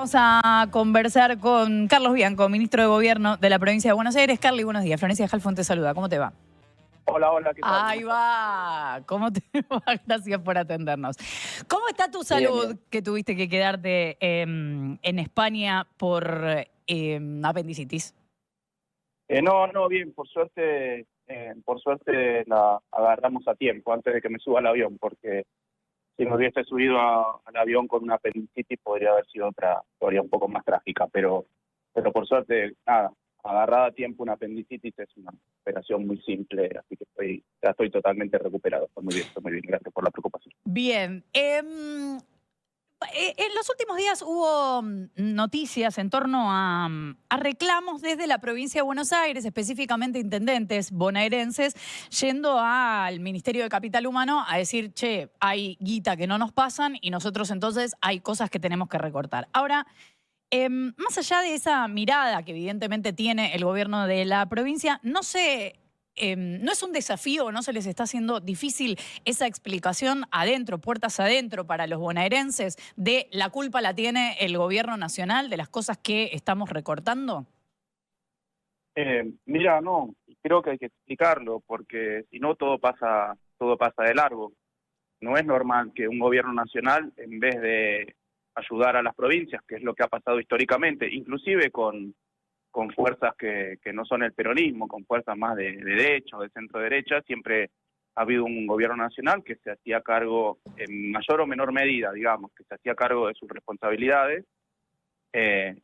Vamos a conversar con Carlos Bianco, ministro de Gobierno de la provincia de Buenos Aires. Carly, buenos días. Florencia Halfon te saluda. ¿Cómo te va? Hola, hola, ¿qué tal? Ahí va. ¿Cómo te va? Gracias por atendernos. ¿Cómo está tu Bien, salud bien. que tuviste que quedarte en España por apendicitis? No, bien, por suerte la agarramos a tiempo antes de que me suba al avión, porque si me hubiese subido al avión con una apendicitis podría haber sido otra historia un poco más trágica, pero por suerte, nada, agarrada a tiempo una apendicitis es una operación muy simple, así que ya estoy totalmente recuperado, estoy muy bien, gracias por la preocupación. Bien. En los últimos días hubo noticias en torno a reclamos desde la provincia de Buenos Aires, específicamente intendentes bonaerenses, yendo al Ministerio de Capital Humano a decir, che, hay guita que no nos pasan y nosotros entonces hay cosas que tenemos que recortar. Ahora, más allá de esa mirada que evidentemente tiene el gobierno de la provincia, no sé, no es un desafío, no se les está haciendo difícil esa explicación adentro, puertas adentro para los bonaerenses de la culpa la tiene el gobierno nacional de las cosas que estamos recortando. Mira, no, creo que hay que explicarlo, porque si no todo pasa de largo. No es normal que un gobierno nacional, en vez de ayudar a las provincias, que es lo que ha pasado históricamente, inclusive con fuerzas que no son el peronismo, con fuerzas más de derecha o de centro derecha, siempre ha habido un gobierno nacional que se hacía cargo, en mayor o menor medida, digamos, que se hacía cargo de sus responsabilidades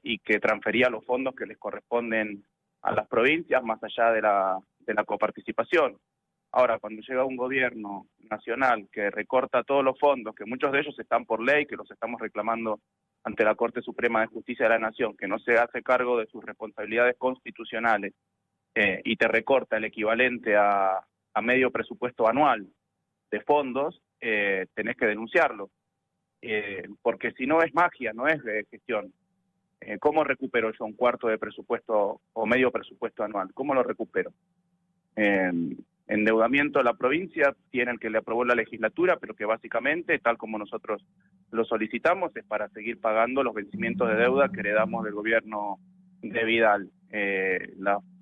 y que transfería los fondos que les corresponden a las provincias más allá de la coparticipación. Ahora, cuando llega un gobierno nacional que recorta todos los fondos, que muchos de ellos están por ley, que los estamos reclamando ante la Corte Suprema de Justicia de la Nación, que no se hace cargo de sus responsabilidades constitucionales y te recorta el equivalente a medio presupuesto anual de fondos, tenés que denunciarlo, porque si no es magia, no es gestión. ¿Cómo recupero yo un cuarto de presupuesto o medio presupuesto anual? ¿Cómo lo recupero? Endeudamiento a la provincia tiene el que le aprobó la legislatura, pero que básicamente, tal como nosotros lo solicitamos, es para seguir pagando los vencimientos de deuda que heredamos del gobierno de Vidal.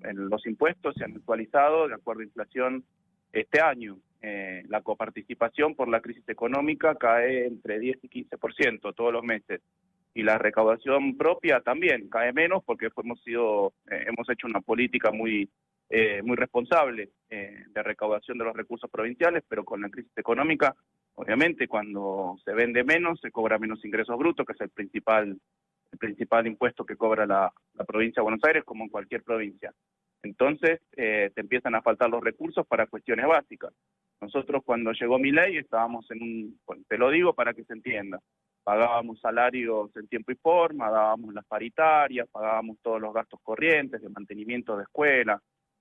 Los impuestos se han actualizado de acuerdo a inflación este año. La coparticipación por la crisis económica cae entre 10 y 15% todos los meses. Y la recaudación propia también cae menos porque hemos hecho una política muy responsable de recaudación de los recursos provinciales, pero con la crisis económica, obviamente, cuando se vende menos, se cobra menos ingresos brutos, que es el principal impuesto que cobra la provincia de Buenos Aires, como en cualquier provincia. Entonces, te empiezan a faltar los recursos para cuestiones básicas. Nosotros, cuando llegó Milei, estábamos bueno, te lo digo para que se entienda, pagábamos salarios en tiempo y forma, dábamos las paritarias, pagábamos todos los gastos corrientes de mantenimiento de escuelas,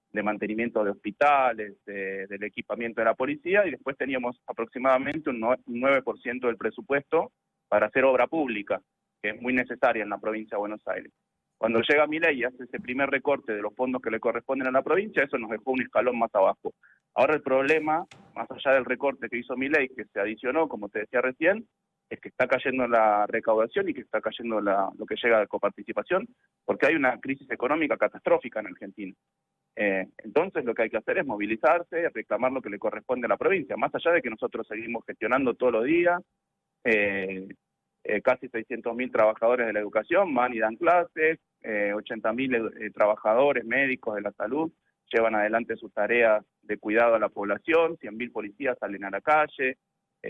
de mantenimiento de hospitales, del equipamiento de la policía, y después teníamos aproximadamente un 9% del presupuesto para hacer obra pública, que es muy necesaria en la provincia de Buenos Aires. Cuando llega Milei y hace ese primer recorte de los fondos que le corresponden a la provincia, eso nos dejó un escalón más abajo. Ahora el problema, más allá del recorte que hizo Milei, que se adicionó, como te decía recién, es que está cayendo la recaudación y que está cayendo lo que llega de coparticipación, porque hay una crisis económica catastrófica en Argentina. Entonces lo que hay que hacer es movilizarse, reclamar lo que le corresponde a la provincia, más allá de que nosotros seguimos gestionando todos los días, casi 600.000 trabajadores de la educación van y dan clases, 80.000 trabajadores médicos de la salud llevan adelante sus tareas de cuidado a la población, 100.000 policías salen a la calle.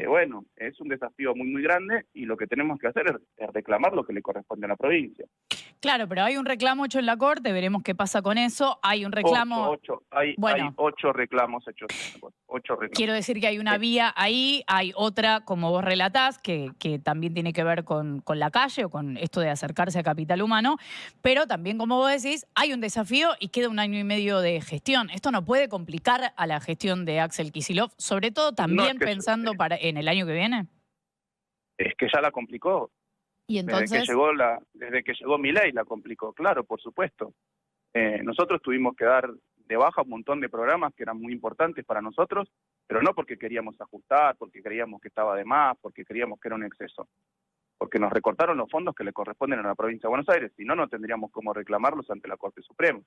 Bueno, es un desafío muy grande y lo que tenemos que hacer es reclamar lo que le corresponde a la provincia. Claro, pero hay un reclamo hecho en la Corte, veremos qué pasa con eso. Hay un reclamo... Hay Bueno, 8 reclamos hechos en la Corte, 8 reclamos. quiero decir que hay una vía ahí, hay otra, como vos relatás, que también tiene que ver con la calle o con esto de acercarse a Capital Humano, pero también, como vos decís, hay un desafío y queda 1 año y medio de gestión. Esto no puede complicar a la gestión de Axel Kicillof, sobre todo también pensando en el año que viene. Es que ya la complicó. Y entonces... Desde que llegó Milei la complicó, claro, por supuesto. Nosotros tuvimos que dar de baja un montón de programas que eran muy importantes para nosotros, pero no porque queríamos ajustar, porque creíamos que estaba de más, porque creíamos que era un exceso. porque nos recortaron los fondos que le corresponden a la provincia de Buenos Aires, si no, no tendríamos cómo reclamarlos ante la Corte Suprema.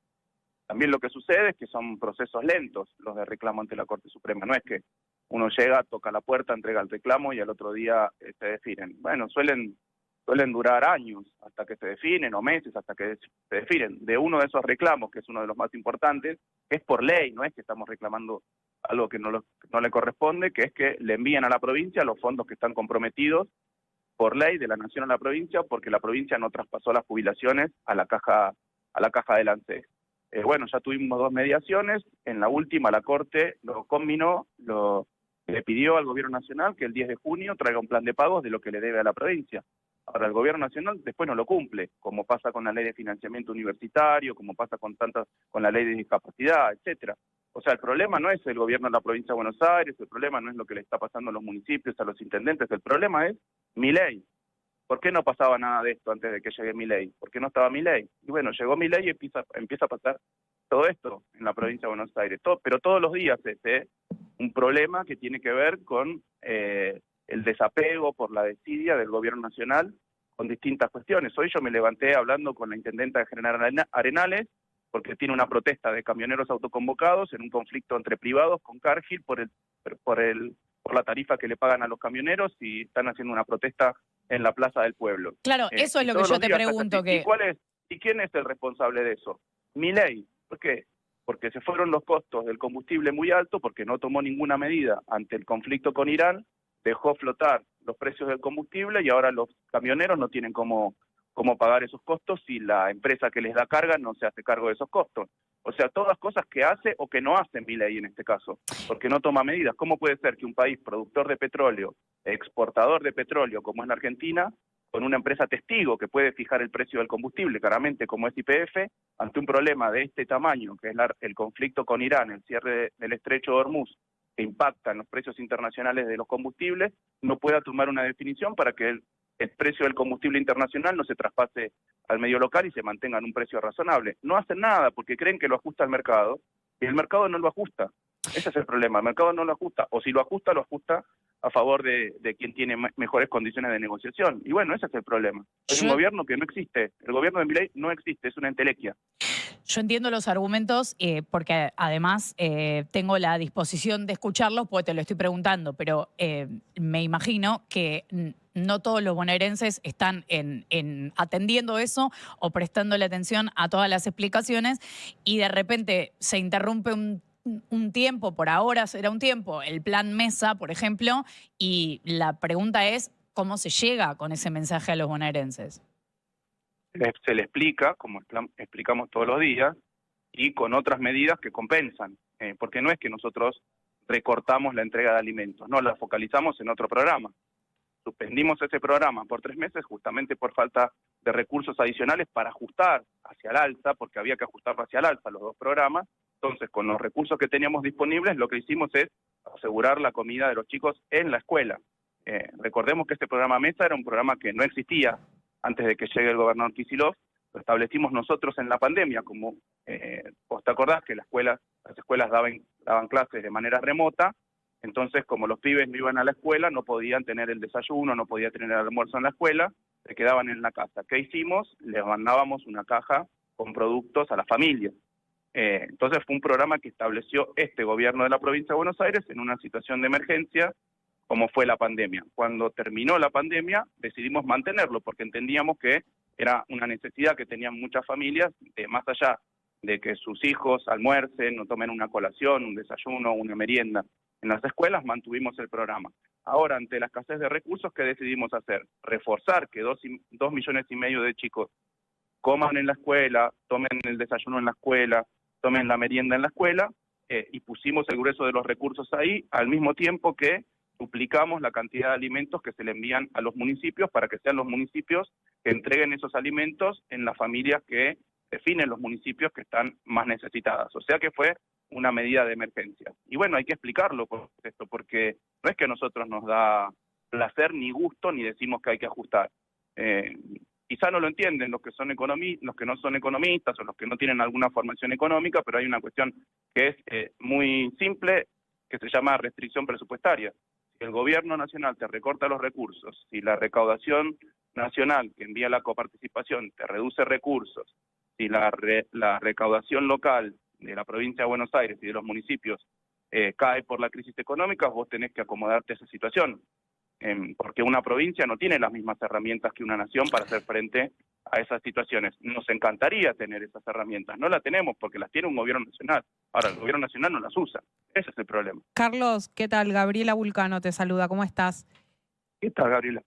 También lo que sucede es que son procesos lentos los de reclamo ante la Corte Suprema, no es que uno llega, toca la puerta, entrega el reclamo y al otro día se definen. Bueno, suelen durar años hasta que se definen, o meses hasta que se definen. De uno de esos reclamos, que es uno de los más importantes, que es por ley, no es que estamos reclamando algo que no le corresponde, que es que le envíen a la provincia los fondos que están comprometidos por ley de la Nación a la provincia, porque la provincia no traspasó las jubilaciones a la caja del ANSES. Bueno, ya tuvimos 2 mediaciones, en la última la Corte lo conminó, le pidió al Gobierno Nacional que el 10 de junio traiga un plan de pagos de lo que le debe a la provincia. Ahora, el Gobierno Nacional después no lo cumple, como pasa con la Ley de Financiamiento Universitario, como pasa con la Ley de Discapacidad, etcétera. O sea, el problema no es el Gobierno de la Provincia de Buenos Aires, el problema no es lo que le está pasando a los municipios, a los intendentes, el problema es Milei. ¿Por qué no pasaba nada de esto antes de que llegue Milei? ¿Por qué no estaba Milei? Y bueno, llegó Milei y empieza a pasar todo esto en la provincia de Buenos Aires. Pero todos los días es un problema que tiene que ver con el desapego por la desidia del Gobierno Nacional con distintas cuestiones. Hoy yo me levanté hablando con la intendenta de General Arenales, porque tiene una protesta de camioneros autoconvocados en un conflicto entre privados con Cargill por la tarifa que le pagan a los camioneros, y están haciendo una protesta en la Plaza del Pueblo. Claro, eso es lo que yo te pregunto. ¿Y quién es el responsable de eso? Milei. ¿Por qué? Porque se fueron los costos del combustible muy alto, porque no tomó ninguna medida ante el conflicto con Irán, dejó flotar los precios del combustible y ahora los camioneros no tienen cómo pagar esos costos si la empresa que les da carga no se hace cargo de esos costos. O sea, todas cosas que hace o que no hace Milei en este caso, porque no toma medidas. ¿Cómo puede ser que un país productor de petróleo, exportador de petróleo como es la Argentina, con una empresa testigo que puede fijar el precio del combustible, claramente como es YPF, ante un problema de este tamaño, que es el conflicto con Irán, el cierre del estrecho de Hormuz, que impacta en los precios internacionales de los combustibles, no pueda tomar una definición para que el precio del combustible internacional no se traspase al medio local y se mantenga en un precio razonable? No hacen nada porque creen que lo ajusta el mercado, y el mercado no lo ajusta. Ese es el problema, el mercado no lo ajusta, o si lo ajusta a favor de quien tiene mejores condiciones de negociación. Y bueno, ese es el problema. Es un gobierno que no existe. El gobierno de Milei no existe, es una entelequia. Yo entiendo los argumentos porque además tengo la disposición de escucharlos porque te lo estoy preguntando, pero me imagino que no todos los bonaerenses están atendiendo eso o prestándole atención a todas las explicaciones, y de repente se interrumpe un tiempo, por ahora será un tiempo, el plan Mesa, por ejemplo, y la pregunta es, ¿cómo se llega con ese mensaje a los bonaerenses? Se le explica, como explicamos todos los días, y con otras medidas que compensan, porque no es que nosotros recortamos la entrega de alimentos, no, la focalizamos en otro programa. Suspendimos ese programa por 3 meses justamente por falta de recursos adicionales para ajustar hacia el alza, porque había que ajustar hacia el alza los 2 programas. Entonces, con los recursos que teníamos disponibles, lo que hicimos es asegurar la comida de los chicos en la escuela. Recordemos que este programa Mesa era un programa que no existía antes de que llegue el gobernador Kicillof. Lo establecimos nosotros en la pandemia, como vos te acordás que las escuelas daban clases de manera remota. Entonces, como los pibes no iban a la escuela, no podían tener el desayuno, no podían tener el almuerzo en la escuela, se quedaban en la casa. ¿Qué hicimos? Les mandábamos una caja con productos a las familias. Entonces fue un programa que estableció este gobierno de la provincia de Buenos Aires en una situación de emergencia como fue la pandemia. Cuando terminó la pandemia decidimos mantenerlo porque entendíamos que era una necesidad que tenían muchas familias, más allá de que sus hijos almuercen o tomen una colación, un desayuno, una merienda en las escuelas, mantuvimos el programa. Ahora, ante la escasez de recursos, ¿qué decidimos hacer? Reforzar que 2,5 millones de chicos coman en la escuela, tomen el desayuno en la escuela, tomen la merienda en la escuela, y pusimos el grueso de los recursos ahí, al mismo tiempo que duplicamos la cantidad de alimentos que se le envían a los municipios para que sean los municipios que entreguen esos alimentos en las familias que definen los municipios que están más necesitadas. O sea que fue una medida de emergencia. Y bueno, hay que explicarlo por esto, porque no es que a nosotros nos da placer ni gusto ni decimos que hay que ajustar. Quizá no lo entienden los que no son economistas o los que no tienen alguna formación económica, pero hay una cuestión que es muy simple, que se llama restricción presupuestaria. Si el gobierno nacional te recorta los recursos, si la recaudación nacional que envía la coparticipación te reduce recursos, si la recaudación local de la provincia de Buenos Aires y de los municipios cae por la crisis económica, vos tenés que acomodarte a esa situación, porque una provincia no tiene las mismas herramientas que una nación para hacer frente a esas situaciones. Nos encantaría tener esas herramientas, no las tenemos porque las tiene un gobierno nacional. Ahora, el gobierno nacional no las usa, ese es el problema. Carlos, ¿qué tal? Gabriela Vulcano te saluda, ¿cómo estás? ¿Qué tal, Gabriela?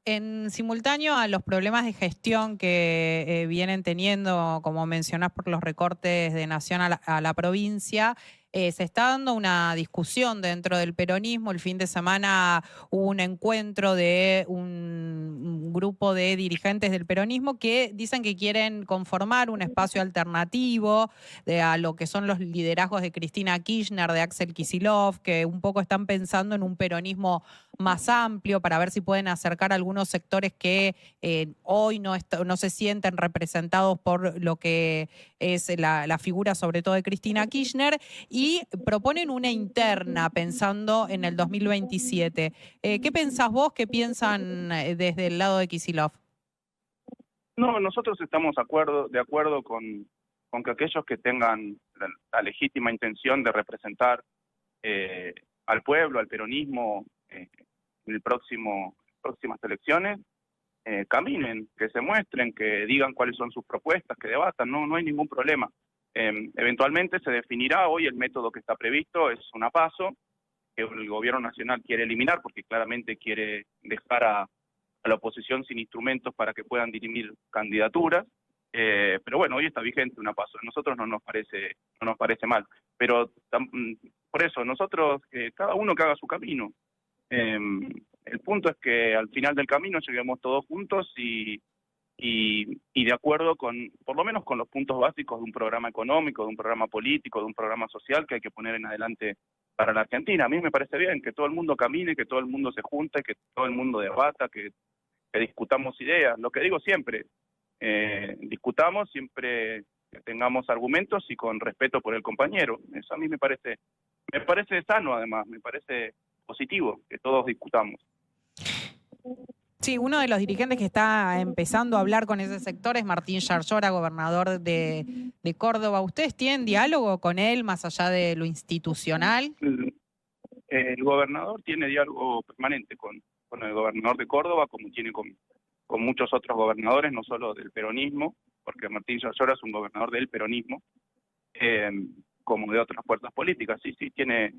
En simultáneo a los problemas de gestión que vienen teniendo, como mencionás, por los recortes de nación a la provincia, se está dando una discusión dentro del peronismo. El fin de semana hubo un encuentro de un grupo de dirigentes del peronismo que dicen que quieren conformar un espacio alternativo a lo que son los liderazgos de Cristina Kirchner, de Axel Kicillof, que un poco están pensando en un peronismo más amplio para ver si pueden acercar a algunos sectores que hoy no se sienten representados por lo que es la figura sobre todo de Cristina Kirchner, y proponen una interna pensando en el 2027. ¿Qué pensás vos? ¿Qué piensan desde el lado de Kicillof? No, nosotros estamos de acuerdo con que aquellos que tengan la legítima intención de representar al pueblo, al peronismo, en próximas elecciones, caminen, que se muestren, que digan cuáles son sus propuestas, que debatan, no hay ningún problema. Eventualmente se definirá. Hoy el método que está previsto es una PASO, que el gobierno nacional quiere eliminar porque claramente quiere dejar a la oposición sin instrumentos para que puedan dirimir candidaturas, pero bueno, hoy está vigente una PASO. A nosotros no nos parece mal, pero por eso nosotros, cada uno que haga su camino. El punto es que al final del camino lleguemos todos juntos y de acuerdo por lo menos con los puntos básicos de un programa económico, de un programa político, de un programa social que hay que poner en adelante para la Argentina. A mí me parece bien que todo el mundo camine, que todo el mundo se junte, que todo el mundo debata, que discutamos ideas. Lo que digo siempre, discutamos siempre que tengamos argumentos y con respeto por el compañero. Eso a mí me parece sano, además, me parece positivo que todos discutamos. Sí, uno de los dirigentes que está empezando a hablar con ese sector es Martín Yarlora, gobernador de Córdoba. ¿Ustedes tienen diálogo con él más allá de lo institucional? El gobernador tiene diálogo permanente con el gobernador de Córdoba, como tiene con muchos otros gobernadores, no solo del peronismo, porque Martín Yarlora es un gobernador del peronismo, como de otras fuerzas políticas. Sí, tiene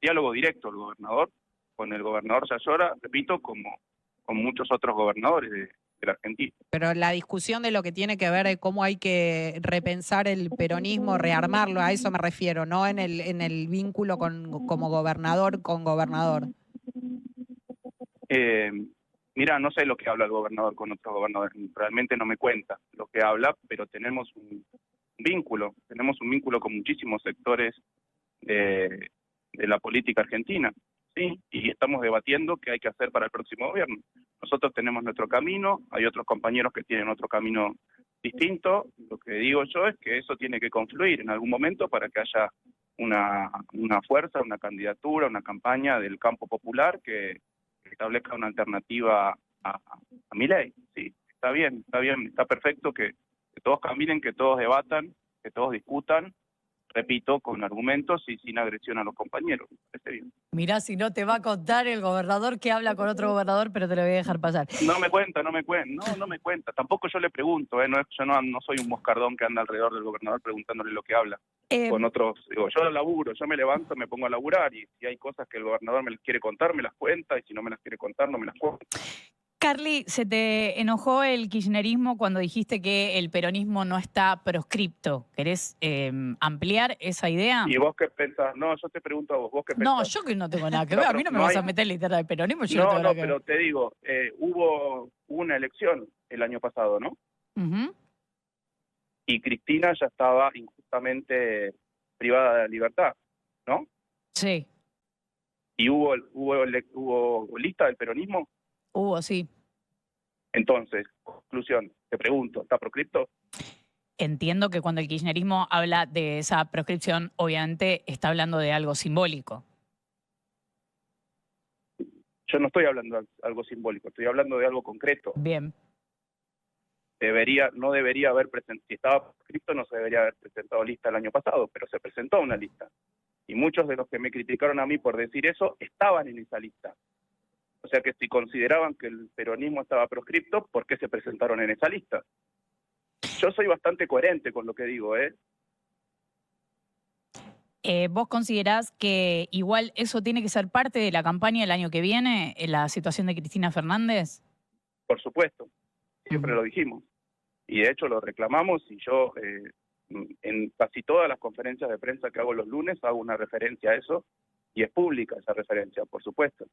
diálogo directo el gobernador con el gobernador Yarlora, repito, como con muchos otros gobernadores de la Argentina. Pero la discusión de lo que tiene que ver de cómo hay que repensar el peronismo, rearmarlo, a eso me refiero, no en el vínculo como gobernador con gobernador. Mira, no sé lo que habla el gobernador con otros gobernadores, realmente no me cuenta lo que habla, pero tenemos un vínculo con muchísimos sectores de la política argentina. Sí, y estamos debatiendo qué hay que hacer para el próximo gobierno. Nosotros tenemos nuestro camino, hay otros compañeros que tienen otro camino distinto. Lo que digo yo es que eso tiene que confluir en algún momento para que haya una fuerza, una candidatura, una campaña del campo popular que establezca una alternativa a Milei. Sí, está bien, está perfecto que todos caminen, que todos debatan, que todos discutan, repito, con argumentos y sin agresión a los compañeros. Me parece bien. Mirá, si no te va a contar el gobernador que habla con otro gobernador, pero te lo voy a dejar pasar. No me cuenta. Tampoco yo le pregunto, yo no soy un moscardón que anda alrededor del gobernador preguntándole lo que habla. Con otros, digo, yo laburo, yo me levanto, me pongo a laburar, y si hay cosas que el gobernador me las quiere contar, me las cuenta, y si no me las quiere contar, no me las cuenta. Carly, ¿se te enojó el kirchnerismo cuando dijiste que el peronismo no está proscripto? ¿Querés ampliar esa idea? ¿Y vos qué pensás? No, yo te pregunto a vos qué pensás? No, yo que no tengo nada que ver. A mí no me vas a meter en la interna del peronismo. Yo no, tengo nada que ver. Pero te digo, hubo una elección el año pasado, ¿no? Y Cristina ya estaba injustamente privada de la libertad, ¿no? Sí. ¿Y hubo lista del peronismo? Hubo, sí. Entonces, conclusión, te pregunto, ¿está proscripto? Entiendo que cuando el kirchnerismo habla de esa proscripción, obviamente está hablando de algo simbólico. Yo no estoy hablando de algo simbólico, estoy hablando de algo concreto. Bien. No debería haber presentado, si estaba prescripto no se debería haber presentado lista el año pasado, pero se presentó una lista. Y muchos de los que me criticaron a mí por decir eso estaban en esa lista. O sea que si consideraban que el peronismo estaba proscripto, ¿por qué se presentaron en esa lista? Yo soy bastante coherente con lo que digo, ¿eh? ¿Vos considerás que igual eso tiene que ser parte de la campaña del año que viene, en la situación de Cristina Fernández? Por supuesto, siempre lo dijimos. Y de hecho lo reclamamos y yo en casi todas las conferencias de prensa que hago los lunes hago una referencia a eso y es pública esa referencia, por supuesto.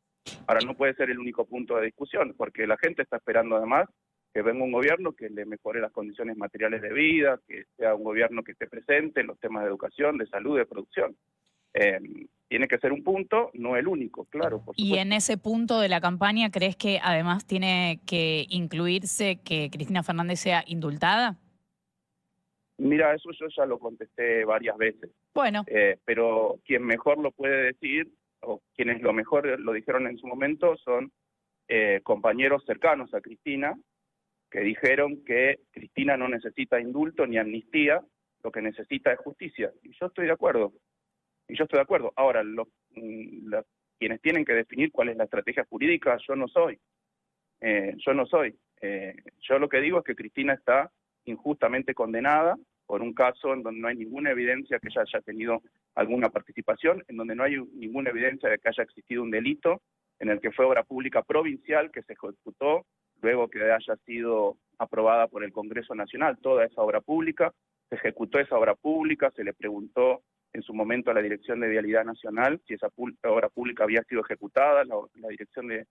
Ahora no puede ser el único punto de discusión porque la gente está esperando además que venga un gobierno que le mejore las condiciones materiales de vida, que sea un gobierno que esté presente en los temas de educación, de salud, de producción. Tiene que ser un punto, no el único, claro, por supuesto. Y en ese punto de la campaña, ¿crees que además tiene que incluirse que Cristina Fernández sea indultada? Mira, eso yo ya lo contesté varias veces. Bueno. Pero quien mejor lo puede decir, o quienes lo mejor lo dijeron en su momento, son compañeros cercanos a Cristina, que dijeron que Cristina no necesita indulto ni amnistía, lo que necesita es justicia. Y yo estoy de acuerdo. Ahora, quienes tienen que definir cuál es la estrategia jurídica, yo no soy. Yo lo que digo es que Cristina está injustamente condenada por un caso en donde no hay ninguna evidencia que ella haya tenido alguna participación, en donde no hay ninguna evidencia de que haya existido un delito, en el que fue obra pública provincial que se ejecutó luego que haya sido aprobada por el Congreso Nacional, toda esa obra pública, se ejecutó esa obra pública, se le preguntó en su momento a la Dirección de Vialidad Nacional si esa obra pública había sido ejecutada, la Dirección de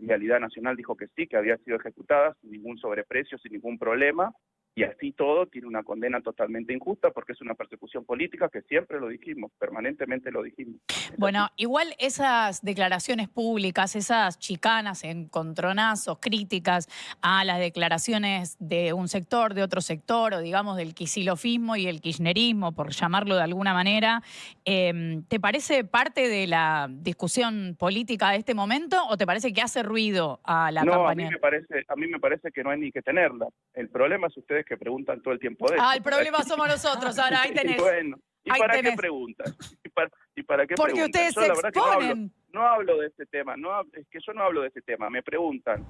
Vialidad Nacional dijo que sí, que había sido ejecutada sin ningún sobreprecio, sin ningún problema, y así todo tiene una condena totalmente injusta porque es una persecución política que siempre lo dijimos, permanentemente lo dijimos. Bueno, igual esas declaraciones públicas, esas chicanas, encontronazos, críticas a las declaraciones de un sector, de otro sector, o digamos del quisilofismo y el kirchnerismo, por llamarlo de alguna manera, ¿te parece parte de la discusión política de este momento o te parece que hace ruido a la campaña? A mí me parece que no hay ni que tenerla. El problema es ustedes que preguntan todo el tiempo de eso. El problema somos nosotros, ahora ahí tenés. Bueno, ¿y ahí para tenés. qué preguntan? ¿Y para qué Porque preguntan? ustedes Yo, se la verdad, exponen. que no hablo de este tema, es que yo no hablo de este tema, me preguntan,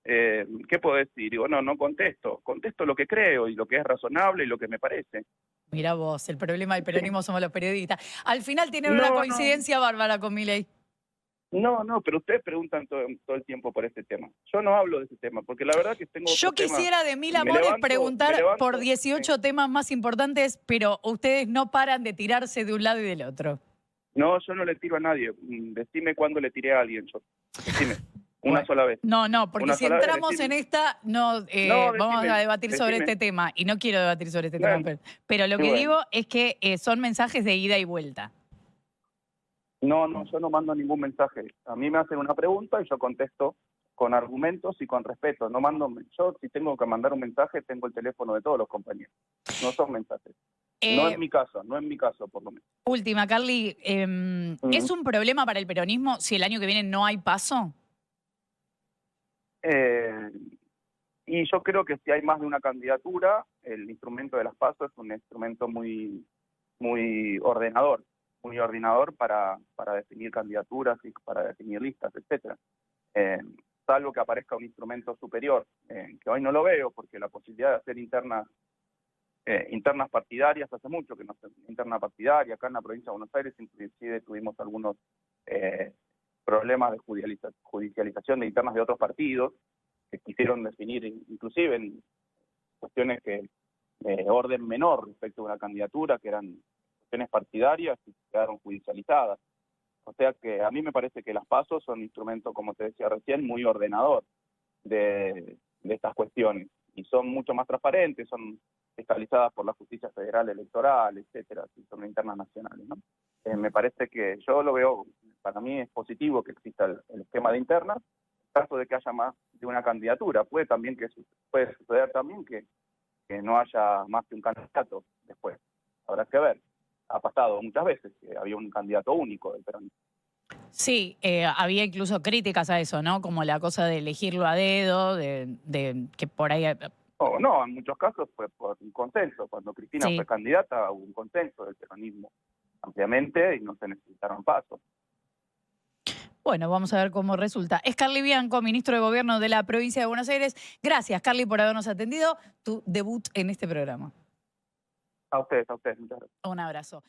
¿qué puedo decir? Digo, no contesto lo que creo y lo que es razonable y lo que me parece. Mira vos, el problema del peronismo somos los periodistas. Al final tienen una coincidencia bárbara con Milei. No, pero ustedes preguntan todo el tiempo por este tema. Yo no hablo de ese tema, porque la verdad que tengo Yo quisiera de mil amores preguntar por 18 temas más importantes, pero ustedes no paran de tirarse de un lado y del otro. No, yo no le tiro a nadie. Decime cuándo le tiré a alguien. Decime, una sola vez. No, porque si entramos en esta, vamos a debatir sobre este tema. Y no quiero debatir sobre este tema. Pero lo que digo es que son mensajes de ida y vuelta. No, yo no mando ningún mensaje. A mí me hacen una pregunta y yo contesto con argumentos y con respeto. Yo si tengo que mandar un mensaje, tengo el teléfono de todos los compañeros. No son mensajes. No en mi caso, por lo menos. Última, Carly. ¿Es un problema para el peronismo si el año que viene no hay paso? Y yo creo que si hay más de una candidatura, el instrumento de las PASO es un instrumento muy ordenador. Muy ordenador para definir candidaturas y para definir listas, etcétera. Salvo que aparezca un instrumento superior, que hoy no lo veo, porque la posibilidad de hacer internas partidarias, hace mucho que no se interna partidaria, acá en la provincia de Buenos Aires inclusive tuvimos algunos problemas de judicialización de internas de otros partidos, que quisieron definir inclusive en cuestiones de orden menor respecto a una candidatura, que eran partidarias y quedaron judicializadas. O sea que a mí me parece que las PASO son un instrumento, como te decía recién, muy ordenador de estas cuestiones y son mucho más transparentes, son estabilizadas por la Justicia Federal Electoral, etcétera, y son internas nacionales, ¿no? Me parece que yo lo veo, para mí es positivo que exista el esquema de internas, en caso de que haya más de una candidatura. Puede suceder también que no haya más que un candidato después. Habrá que ver. Ha pasado muchas veces que había un candidato único del peronismo. Sí, había incluso críticas a eso, ¿no? Como la cosa de elegirlo a dedo, de que por ahí... O no, en muchos casos fue por un consenso. Cuando Cristina Sí. fue candidata hubo un consenso del peronismo ampliamente y no se necesitaron pasos. Bueno, vamos a ver cómo resulta. Es Carly Bianco, ministro de Gobierno de la provincia de Buenos Aires. Gracias, Carly, por habernos atendido. Tu debut en este programa. A ustedes, muchas gracias. Un abrazo.